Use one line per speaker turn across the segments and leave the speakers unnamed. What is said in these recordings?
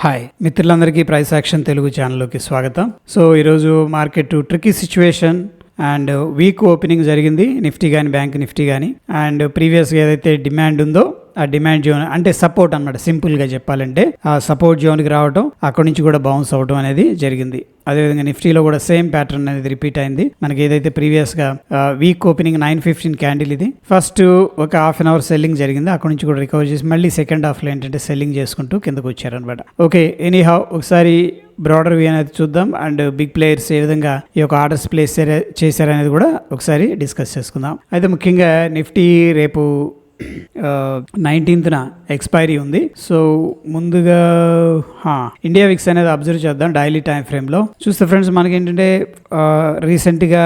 Hi మిత్రులందరికీ price action Telugu ఛానల్లోకి స్వాగతం. సో ఈరోజు market tricky situation and weak opening జరిగింది, నిఫ్టీ కానీ బ్యాంక్ నిఫ్టీ కానీ. అండ్ ప్రీవియస్గా ఏదైతే డిమాండ్ ఉందో ఆ డిమాండ్ జోన్ అంటే సపోర్ట్ అనమాట, సింపుల్గా చెప్పాలంటే ఆ సపోర్ట్ జోన్కి రావడం, అక్కడి నుంచి కూడా బౌన్స్ అవడం అనేది జరిగింది. అదేవిధంగా నిఫ్టీలో కూడా సేమ్ ప్యాటర్న్ అనేది రిపీట్ అయింది. మనకి ఏదైతే ప్రీవియస్గా వీక్ ఓపెనింగ్ 9:15 క్యాండిల్, ఇది ఫస్ట్ ఒక హాఫ్ అన్ అవర్ సెల్లింగ్ జరిగింది, అక్కడ నుంచి కూడా రికవర్ చేసి మళ్ళీ సెకండ్ హాఫ్లో ఏంటంటే సెల్లింగ్ చేసుకుంటూ కిందకు వచ్చారనమాట. ఓకే, ఎనీహౌ ఒకసారి బ్రాడర్ వ్యూ అనేది చూద్దాం అండ్ బిగ్ ప్లేయర్స్ ఏ విధంగా ఈ యొక్క ఆర్డర్స్ ప్లేస్ చేశారనేది కూడా ఒకసారి డిస్కస్ చేసుకుందాం. అయితే ముఖ్యంగా నిఫ్టీ రేపు 19th ఎక్స్పైరీ ఉంది. సో ముందుగా ఇండియా విక్స్ అనేది అబ్జర్వ్ చేద్దాం. డైలీ టైం ఫ్రేమ్లో చూస్తే ఫ్రెండ్స్ మనకి ఏంటంటే రీసెంట్గా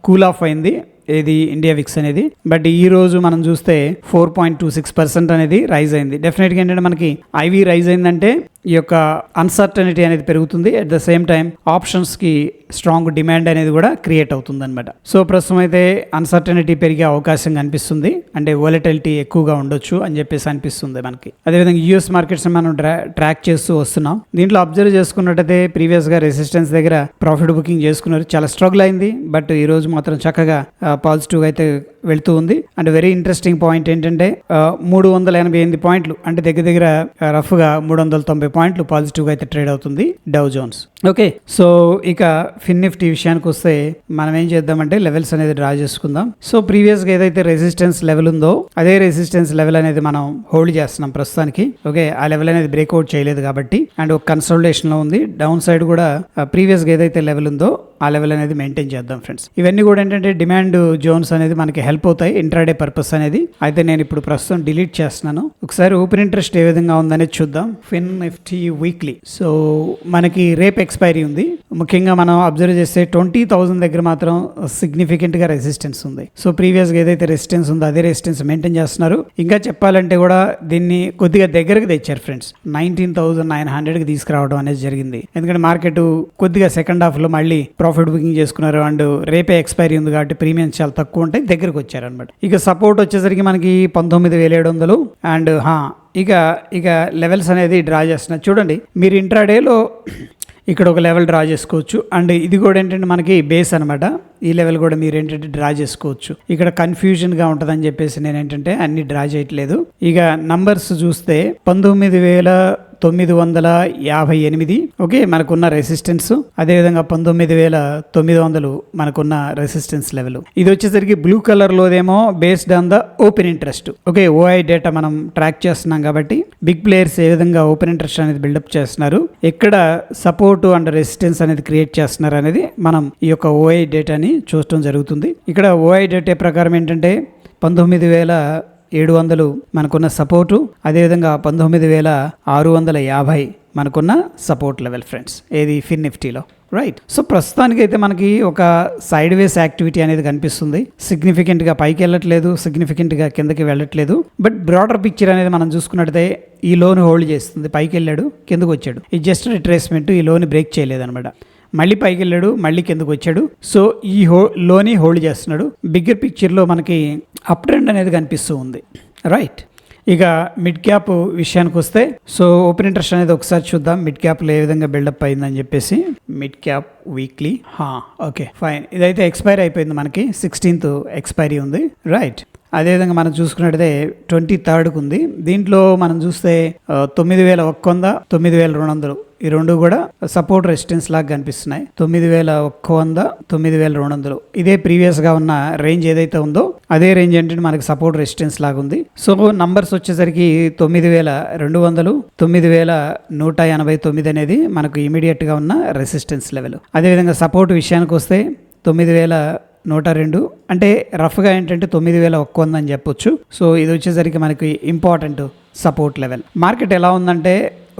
కూల్ ఆఫ్ అయింది ఏది ఇండియా విక్స్ అనేది. బట్ ఈ రోజు మనం చూస్తే 4.26% అనేది రైజ్ అయింది. డెఫినెట్గా ఏంటంటే మనకి ఐవీ రైజ్ అయిందంటే ఈ యొక్క అన్సర్టనిటీ అనేది పెరుగుతుంది. అట్ ద సేమ్ టైం ఆప్షన్స్కి స్ట్రాంగ్ డిమాండ్ అనేది కూడా క్రియేట్ అవుతుంది అనమాట. సో ప్రస్తుతం అయితే అన్సర్టనిటీ పెరిగే అవకాశం కనిపిస్తుంది, అంటే వోలటిలిటీ ఎక్కువగా ఉండొచ్చు అని చెప్పేసి అనిపిస్తుంది మనకి. అదేవిధంగా యూఎస్ మార్కెట్స్ మనం ట్రాక్ చేస్తూ వస్తున్నాం. దీంట్లో అబ్జర్వ్ చేసుకున్నట్టయితే ప్రీవియస్గా రెసిస్టెన్స్ దగ్గర ప్రాఫిట్ బుకింగ్ చేసుకున్నారు, చాలా స్ట్రగుల్ అయింది. బట్ ఈ రోజు మాత్రం చక్కగా పాజిటివ్గా అయితే వెళ్తూ ఉంది. అండ్ వెరీ ఇంట్రెస్టింగ్ పాయింట్ ఏంటంటే 388 పాయింట్లు, అంటే దగ్గర రఫ్గా 390 పాయింట్లు పాజిటివ్గా అయితే ట్రేడ్ అవుతుంది డౌ జోన్స్. ఓకే, సో ఇక ఫిన్ నిఫ్టీ విషయానికి వస్తే మనం ఏం చేద్దామంటే లెవెల్స్ అనేది డ్రా చేసుకుందాం. సో ప్రీవియస్గా ఏదైతే రెసిస్టెన్స్ లెవెల్ ఉందో అదే రెసిస్టెన్స్ లెవెల్ అనేది మనం హోల్డ్ చేస్తున్నాం ప్రస్తుతానికి. ఓకే, ఆ లెవెల్ అనేది బ్రేక్అవుట్ చేయలేదు కాబట్టి, అండ్ ఒక కన్సల్టేషన్లో ఉంది. డౌన్ సైడ్ కూడా ప్రీవియస్గా ఏదైతే లెవెల్ ఉందో ఆ లెవెల్ అనేది మెయింటైన్ చేద్దాం ఫ్రెండ్స్. ఇవన్నీ కూడా ఏంటంటే డిమాండ్ జోన్స్ అనేది మనకి హెల్ప్ అవుతాయి ఇంట్రాడే పర్పస్ అనేది. అయితే నేను ఇప్పుడు ప్రస్తుతం డిలీట్ చేస్తున్నాను. ఒకసారి ఓపెన్ ఇంట్రెస్ట్ ఏ విధంగా ఉందనేది చూద్దాం. ఫిన్ నిఫ్టీ వీక్లీ. సో మనకి రేపు ఎక్స్పైరీ ఉంది. ముఖ్యంగా మనం అబ్జర్వ్ చేస్తే 20,000 దగ్గర మాత్రం సిగ్నిఫికెంట్ గా రెసిస్టెన్స్ ఉంది. సో ప్రీవియస్ గా ఏదైతే రెసిస్టెన్స్ ఉందో అదే రెసిస్టెన్స్ మెయింటైన్ చేస్తున్నారు. ఇంకా చెప్పాలంటే కూడా దీన్ని కొద్దిగా దగ్గరకు తెచ్చారు ఫ్రెండ్స్. 19,900 కి తీసుకురావడం అనేది జరిగింది. ఎందుకంటే మార్కెట్ కొద్దిగా సెకండ్ హాఫ్ లో మళ్ళీ ప్రాఫిట్ బుకింగ్ చేసుకున్నారు అండ్ రేపే ఎక్స్పైరీ ఉంది కాబట్టి ప్రీమియం చాలా తక్కువ ఉంటాయి, దగ్గరకు వచ్చారనమాట. ఇక సపోర్ట్ వచ్చేసరికి మనకి 19,700 అండ్ ఇక లెవెల్స్ అనేది డ్రా చేస్తున్నారు. చూడండి మీరు ఇంట్రాడేలో ఇక్కడ ఒక లెవెల్ డ్రా చేసుకోవచ్చు. అండ్ ఇది కూడా ఏంటంటే మనకి బేస్ అనమాట. ఈ లెవెల్ కూడా మీరు ఏంటంటే డ్రా చేసుకోవచ్చు. ఇక్కడ కన్ఫ్యూజన్గా ఉంటుందని చెప్పేసి నేను ఏంటంటే అన్ని డ్రా చేయట్లేదు. ఇక నంబర్స్ చూస్తే 19,958 ఓకే మనకున్న రెసిస్టెన్స్, అదేవిధంగా 19,900 మనకున్న రెసిస్టెన్స్ లెవెల్. ఇది వచ్చేసరికి బ్లూ కలర్ లోదేమో based on the open interest. Okay, OI data మనం ట్రాక్ చేస్తున్నాం కాబట్టి బిగ్ ప్లేయర్స్ ఏ విధంగా ఓపెన్ ఇంట్రెస్ట్ అనేది బిల్డప్ చేస్తున్నారు, ఎక్కడ సపోర్ట్ అండ్ రెసిస్టెన్స్ అనేది క్రియేట్ చేస్తున్నారు అనేది మనం ఈ యొక్క ఓఐ డేటాని చూడటం జరుగుతుంది. ఇక్కడ ఓఐ డేటా ప్రకారం ఏంటంటే 19,700 మనకున్న సపోర్టు, అదేవిధంగా 19,650 మనకున్న సపోర్ట్ లెవెల్ ఫ్రెండ్స్ ఏది ఫిన్ నిఫ్టీలో. రైట్, సో ప్రస్తుతానికి అయితే మనకి ఒక సైడ్ వేస్ యాక్టివిటీ అనేది కనిపిస్తుంది. సిగ్నిఫికెంట్గా పైకి వెళ్ళట్లేదు, సిగ్నిఫికెంట్గా కిందకి వెళ్ళట్లేదు. బట్ బ్రాడర్ పిక్చర్ అనేది మనం చూసుకున్నట్టయితే ఈ లోన్ హోల్డ్ చేస్తుంది. పైకి వెళ్ళాడు, కిందకు వచ్చాడు. ఇది జస్ట్ రిట్రేస్మెంట్, ఈ లోన్ బ్రేక్ చేయలేదు అనమాట. మళ్ళీ పైకి వెళ్ళాడు, మళ్ళీ కిందకు వచ్చాడు. సో ఈ లోని హోల్డ్ చేస్తున్నాడు. బిగ్గర్ పిక్చర్లో మనకి అప్ ట్రెండ్ అనేది కనిపిస్తూ ఉంది. రైట్, ఇక మిడ్ క్యాప్ విషయానికి వస్తే సో ఓపెన్ ఇంట్రెస్ట్ అనేది ఒకసారి చూద్దాం. మిడ్ క్యాప్లో ఏ విధంగా బిల్డప్ అయిందని చెప్పేసి. Mid cap weekly okay fine. ఇదైతే ఎక్స్పైరీ అయిపోయింది, మనకి 16th ఎక్స్పైరీ ఉంది. రైట్, అదేవిధంగా మనం చూసుకున్నట్టయితే 23rd ఉంది. దీంట్లో మనం చూస్తే 9,100, 9,200 ఈ రెండు కూడా సపోర్ట్ రెసిస్టెన్స్ లాగా కనిపిస్తున్నాయి. 9,100, 9,200 ఇదే ప్రీవియస్ గా ఉన్న రేంజ్ ఏదైతే ఉందో అదే రేంజ్ ఏంటంటే మనకి సపోర్ట్ రెసిస్టెన్స్ లాగా ఉంది. సో నంబర్స్ వచ్చేసరికి 9,200, 9,189 అనేది మనకు ఇమీడియట్ గా ఉన్న రెసిస్టెన్స్ లెవెల్. అదేవిధంగా సపోర్ట్ విషయానికి వస్తే 9,102, అంటే రఫ్గా ఏంటంటే 9,100 అని చెప్పొచ్చు. సో ఇది వచ్చేసరికి మనకి ఇంపార్టెంట్ సపోర్ట్ లెవెల్. మార్కెట్ ఎలా ఉందంటే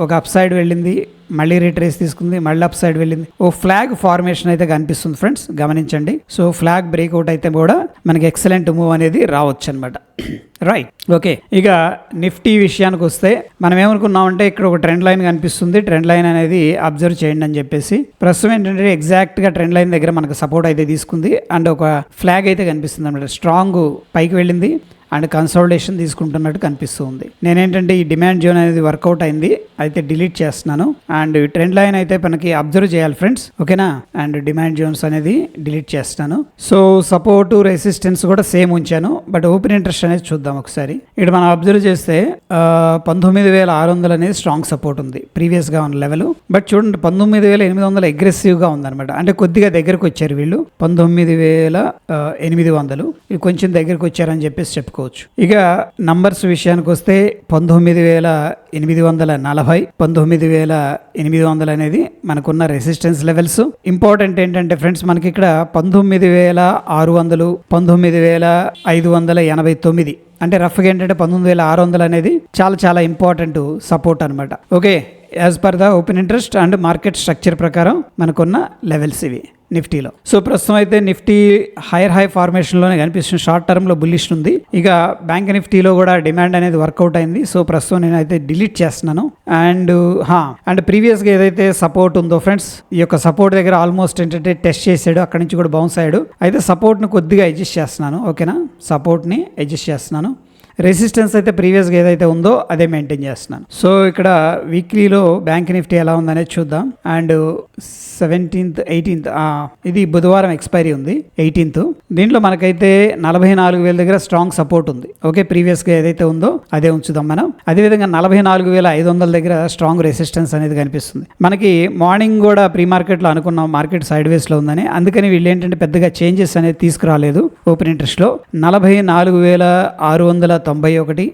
ఒక అప్ సైడ్ వెళ్ళింది, మళ్ళీ రిట్రేస్ తీసుకుంది, మళ్ళీ అప్ సైడ్ వెళ్ళింది. ఓ ఫ్లాగ్ ఫార్మేషన్ అయితే కనిపిస్తుంది ఫ్రెండ్స్, గమనించండి. సో ఫ్లాగ్ బ్రేక్అవుట్ అయితే కూడా మనకి ఎక్సలెంట్ మూవ్ అనేది రావచ్చు అనమాట. రైట్, ఓకే, ఇక నిఫ్టీ విషయానికి వస్తే మనం ఏమనుకున్నామంటే ఇక్కడ ఒక ట్రెండ్ లైన్ కనిపిస్తుంది. ట్రెండ్ లైన్ అనేది అబ్జర్వ్ చేయండి అని చెప్పేసి ప్రస్తుతం ఏంటంటే ఎగ్జాక్ట్గా ట్రెండ్ లైన్ దగ్గర మనకు సపోర్ట్ అయితే తీసుకుంది అండ్ ఒక ఫ్లాగ్ అయితే కనిపిస్తుంది అనమాట. స్ట్రాంగ్ పైకి వెళ్ళింది, అండ్ కన్సల్టేషన్ తీసుకుంటున్నట్టు కనిపిస్తుంది. నేనేంటంటే ఈ డిమాండ్ జోన్ అనేది వర్కౌట్ అయింది, అయితే డిలీట్ చేస్తున్నాను. అండ్ ట్రెండ్ లైన్ అయితే మనకి అబ్జర్వ్ చేయాలి ఫ్రెండ్స్, ఓకేనా. అండ్ డిమాండ్ జోన్స్ అనేది డిలీట్ చేస్తాను. సో సపోర్ట్ రెసిస్టెన్స్ కూడా సేమ్ ఉంచాను, బట్ ఓపెన్ ఇంట్రెస్ట్ అనేది చూద్దాం ఒకసారి. ఇక్కడ మనం అబ్జర్వ్ చేస్తే 19,600 అనేది స్ట్రాంగ్ సపోర్ట్ ఉంది ప్రీవియస్ గా ఉన్న లెవెల్. బట్ చూడండి 19,800 అగ్రెసివ్ గా ఉందన్నమాట, అంటే కొద్దిగా దగ్గరకు వచ్చారు వీళ్ళు. 19,800 ఇది కొంచెం దగ్గరకు వచ్చారని చెప్పేసి చెప్పుకోవచ్చు. ఇక నంబర్స్ విషయానికి వస్తే 19,840 19,800 అనేది మనకున్న రెసిస్టెన్స్ లెవెల్స్. ఇంపార్టెంట్ ఏంటంటే ఫ్రెండ్స్, మనకి ఇక్కడ 19,600 19,589 అంటే రఫ్గా ఏంటంటే 19,600 అనేది చాలా చాలా ఇంపార్టెంట్ సపోర్ట్ అనమాట. Okay, as per the open interest and market structure ప్రకారం మనకున్న లెవెల్స్ ఇవి నిఫ్టీలో. సో ప్రస్తుతం అయితే నిఫ్టీ హైయర్ హై ఫార్మేషన్లోనే కనిపిస్తుంది, షార్ట్ టర్మ్లో బుల్లిష్ ఉంది. ఇక బ్యాంక్ నిఫ్టీలో కూడా డిమాండ్ అనేది వర్కౌట్ అయింది. సో ప్రస్తుతం నేనైతే డిలీట్ చేస్తున్నాను. అండ్ ప్రీవియస్గా ఏదైతే సపోర్ట్ ఉందో ఫ్రెండ్స్, ఈ యొక్క సపోర్ట్ దగ్గర ఆల్మోస్ట్ ఏంటంటే టెస్ట్ చేసాడు, అక్కడి నుంచి కూడా బౌన్స్ అయ్యాడు. అయితే సపోర్ట్ని కొద్దిగా అడ్జస్ట్ చేస్తున్నాను, ఓకేనా. సపోర్ట్ని అడ్జస్ట్ చేస్తున్నాను. రెసిస్టెన్స్ అయితే ప్రీవియస్గా ఏదైతే ఉందో అదే మెయింటైన్ చేస్తున్నాను. సో ఇక్కడ వీక్లీలో బ్యాంక్ నిఫ్టీ ఎలా ఉందనేది చూద్దాం. అండ్ 17th 18th ఇది బుధవారం ఎక్స్పైరీ ఉంది 18th. దీంట్లో మనకైతే 44,000 దగ్గర స్ట్రాంగ్ సపోర్ట్ ఉంది. ఓకే, ప్రీవియస్గా ఏదైతే ఉందో అదే ఉంచుదాం మనం. అదేవిధంగా 44,500 దగ్గర స్ట్రాంగ్ రెసిస్టెన్స్ అనేది కనిపిస్తుంది మనకి. మార్నింగ్ కూడా ప్రీ మార్కెట్లో అనుకున్నాం మార్కెట్ సైడ్ వేస్లో ఉందని, అందుకని వీళ్ళు ఏంటంటే పెద్దగా చేంజెస్ అనేది తీసుకురాలేదు ఓపెన్ ఇంట్రెస్ట్లో. 44,691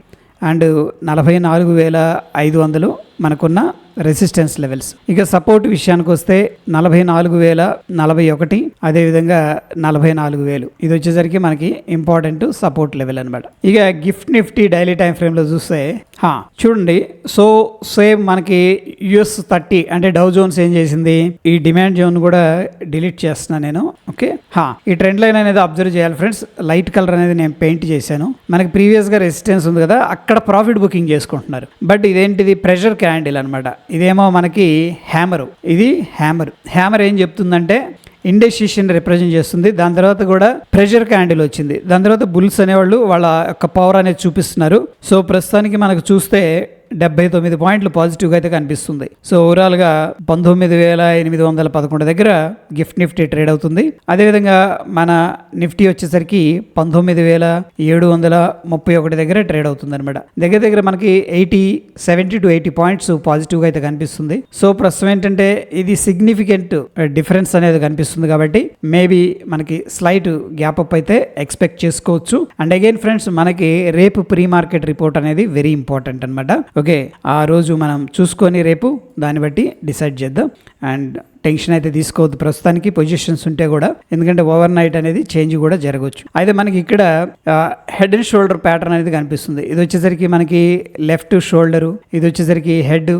అండ్ 44,500 మనకున్న రెసిస్టెన్స్ లెవెల్స్. ఇక సపోర్ట్ విషయానికి వస్తే 44,041 అదేవిధంగా 44,000 ఇది వచ్చేసరికి మనకి ఇంపార్టెంట్ సపోర్ట్ లెవెల్ అనమాట. ఇక గిఫ్ట్ నిఫ్టీ డైలీ టైం ఫ్రేమ్లో చూస్తే చూడండి, సో సేమ్ మనకి US30 అంటే డౌ జోన్స్ ఏం చేసింది, ఈ డిమాండ్ జోన్ కూడా డిలీట్ చేస్తున్నా నేను. ఓకే, ఈ ట్రెండ్ లైన్ అనేది అబ్జర్వ్ చేయాలి ఫ్రెండ్స్. లైట్ కలర్ అనేది నేను పెయింట్ చేశాను. మనకి ప్రీవియస్గా రెసిస్టెన్స్ ఉంది కదా, అక్కడ ప్రాఫిట్ బుకింగ్ చేసుకుంటున్నారు. బట్ ఇదేంటిది ప్రెషర్ క్యాండిల్ అనమాట. ఇదేమో మనకి ఇది హ్యామర్ ఏం చెప్తుందంటే ఇండెసిషన్ రిప్రజెంట్ చేస్తుంది. దాని తర్వాత కూడా ప్రెషర్ క్యాండిల్ వచ్చింది. దాని తర్వాత బుల్స్ అనేవాళ్ళు వాళ్ళ యొక్క పవర్ అనేది చూపిస్తున్నారు. సో ప్రస్తుతానికి మనకు చూస్తే 79 పాయింట్లు పాజిటివ్గా అయితే కనిపిస్తుంది. సో ఓవరాల్గా 19,811 దగ్గర గిఫ్ట్ నిఫ్టీ ట్రేడ్ అవుతుంది. అదేవిధంగా మన నిఫ్టీ వచ్చేసరికి 19,731 దగ్గర ట్రేడ్ అవుతుంది అనమాట. దగ్గర మనకి 70 to 80 పాయింట్స్ పాజిటివ్గా అయితే కనిపిస్తుంది. సో ప్రస్తుతం ఏంటంటే ఇది సిగ్నిఫికెంట్ డిఫరెన్స్ అనేది కనిపిస్తుంది కాబట్టి మేబీ మనకి స్లైట్ గ్యాప్ అప్ అయితే ఎక్స్పెక్ట్ చేసుకోవచ్చు. అండ్ అగైన్ ఫ్రెండ్స్, మనకి రేపు ప్రీ మార్కెట్ రిపోర్ట్ అనేది వెరీ ఇంపార్టెంట్ అనమాట. ఓకే, ఆ రోజు మనం చూసుకొని రేపు దాన్ని బట్టి డిసైడ్ చేద్దాం. అండ్ టెన్షన్ అయితే తీసుకోవద్దు ప్రస్తుతానికి పొజిషన్స్ ఉంటే కూడా, ఎందుకంటే ఓవర్ నైట్ అనేది చేంజ్ కూడా జరగవచ్చు. అయితే మనకి ఇక్కడ హెడ్ అండ్ షోల్డర్ ప్యాటర్న్ అనేది కనిపిస్తుంది. ఇది వచ్చేసరికి మనకి లెఫ్ట్ షోల్డరు, ఇది వచ్చేసరికి హెడ్,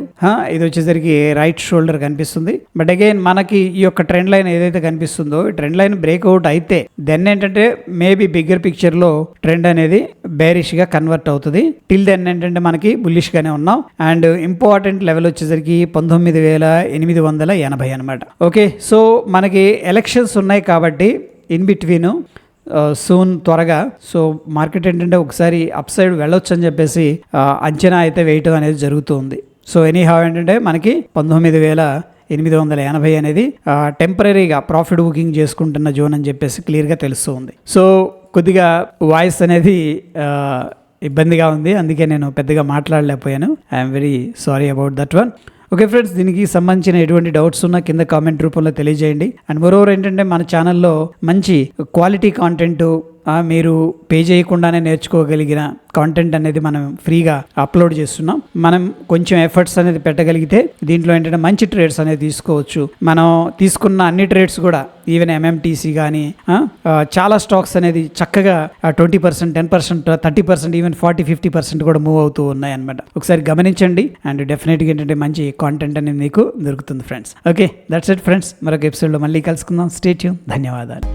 ఇది వచ్చేసరికి రైట్ షోల్డర్ కనిపిస్తుంది. బట్ అగైన్ మనకి ఈ యొక్క ట్రెండ్ లైన్ ఏదైతే కనిపిస్తుందో ఈ ట్రెండ్ లైన్ బ్రేక్అవుట్ అయితే దెన్ ఏంటంటే మేబీ బిగ్గర్ పిక్చర్ లో ట్రెండ్ అనేది బేరిష్ గా కన్వర్ట్ అవుతుంది. టిల్ దెన్ ఏంటంటే మనకి బుల్లిష్ గానే ఉన్నాం. అండ్ ఇంపార్టెంట్ లెవెల్ వచ్చేసరికి 19,880 అనమాట. ఓకే, సో మనకి ఎలక్షన్స్ ఉన్నాయి కాబట్టి ఇన్ బిట్వీన్ సూన్ త్వరగా సో మార్కెట్ ఏంటంటే ఒకసారి అప్ సైడ్ వెళ్ళొచ్చు అని చెప్పేసి అంచనా అయితే వేయటం అనేది జరుగుతుంది. సో ఎనీ హావ్ ఏంటంటే మనకి 19,880 అనేది టెంపరీగా ప్రాఫిట్ బుకింగ్ చేసుకుంటున్న జోన్ అని చెప్పేసి క్లియర్గా తెలుస్తుంది. సో కొద్దిగా వాయిస్ అనేది ఇబ్బందిగా ఉంది, అందుకే నేను పెద్దగా మాట్లాడలేకపోయాను. I'm very sorry about that one. Okay friends, దీనికి సంబంధించిన ఎటువంటి డౌట్స్ ఉన్నా కింద కామెంట్ రూపంలో తెలియజేయండి. అండ్ మరోవర్ ఏంటంటే మన ఛానల్లో మంచి క్వాలిటీ కాంటెంట్ మీరు పే చేయకుండానే నేర్చుకోగలిగిన కాంటెంట్ అనేది మనం ఫ్రీగా అప్లోడ్ చేస్తున్నాం. మనం కొంచెం ఎఫర్ట్స్ అనేది పెట్టగలిగితే దీంట్లో ఏంటంటే మంచి ట్రేడ్స్ అనేది తీసుకోవచ్చు. మనం తీసుకున్న అన్ని ట్రేడ్స్ కూడా ఈవెన్ MMTC కానీ చాలా స్టాక్స్ అనేది చక్కగా 20%, 10%, 30%, ఈవెన్ 40-50% కూడా మూవ్ అవుతూ ఉన్నాయి అనమాట. ఒకసారి గమనించండి అండ్ డెఫినెట్గా ఏంటంటే మంచి కాంటెంట్ అనేది మీకు దొరుకుతుంది friends. Okay, that's it friends. మరొక ఎపిసోడ్లో మళ్ళీ కలుసుకుందాం. Stay tune. ధన్యవాదాలు.